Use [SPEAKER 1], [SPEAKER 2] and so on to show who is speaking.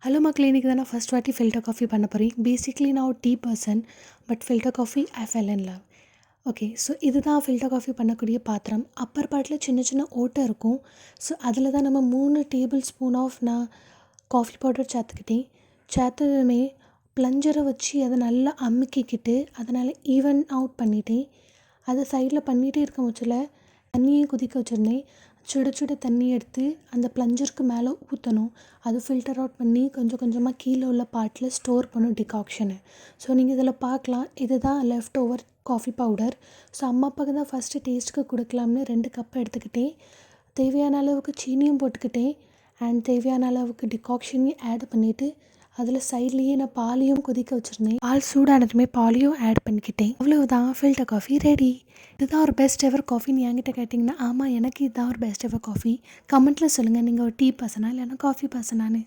[SPEAKER 1] Hello மக்களே! இன்னைக்கு தான் நான் ஃபர்ஸ்ட் வாட்டி ஃபில்டர் காஃபி பண்ண போறேன். பேசிக்கலி நான் ஒரு tea person. But filter coffee I fell in love. Okay. So இதுதான் ஃபில்டர் காஃபி பண்ணக்கூடிய பாத்திரம். அப்பர் பார்ட்டில் சின்ன சின்ன ஓட்டை இருக்கும். ஸோ அதில் தான் நம்ம 3 டேபிள் ஸ்பூன் ஆஃப் நான் காஃபி பவுடர் சேர்த்துக்கிட்டேன். சேர்த்ததுமே ப்ளஞ்சரை வச்சு அதை நல்லா அமுக்கிக்கிட்டு அதனால் ஈவன் அவுட் பண்ணிட்டேன். அதை சைடில் பண்ணிகிட்டே இருக்கும் பட்சத்தில் தண்ணியை கொதிக்க வச்சுருந்தேன். சுட சுட தண்ணி எடுத்து அந்த ப்ளஞ்சருக்கு மேலே ஊற்றணும். அது ஃபில்டர் அவுட் பண்ணி கொஞ்சம் கொஞ்சமாக கீழே உள்ள பார்ட்டில் ஸ்டோர் பண்ணும் டிகாக்ஷனை. ஸோ நீங்கள் இதில் பார்க்கலாம், இது தான் left over coffee powder. So அம்மா அப்பாவுக்கு தான் ஃபஸ்ட்டு டேஸ்ட்டுக்கு கொடுக்கலாம்னு 2 கப் எடுத்துக்கிட்டேன். தேவையான அளவுக்கு சீனியும் போட்டுக்கிட்டேன். அண்ட் தேவையான அளவுக்கு டிகாக்ஷனையும் ஆட் பண்ணிவிட்டு அதில் சைட்லேயே நான் பாலையும் கொதிக்க வச்சுருந்தேன். பால் சூடானதுமே பாலையும் ஆட் பண்ணிக்கிட்டேன். அவ்வளவுதான், ஃபில்டர் காஃபி ரெடி. இதுதான் ஒரு பெஸ்ட் எவர் காஃபின்னு என்கிட்ட கேட்டிங்கன்னா, ஆமாம், எனக்கு இதுதான் ஒரு பெஸ்ட் எவர் காஃபி. கமெண்ட்டில் சொல்லுங்கள், நீங்கள் ஒரு டீ பர்சனா இல்லைனா காஃபி பர்சனான்னு.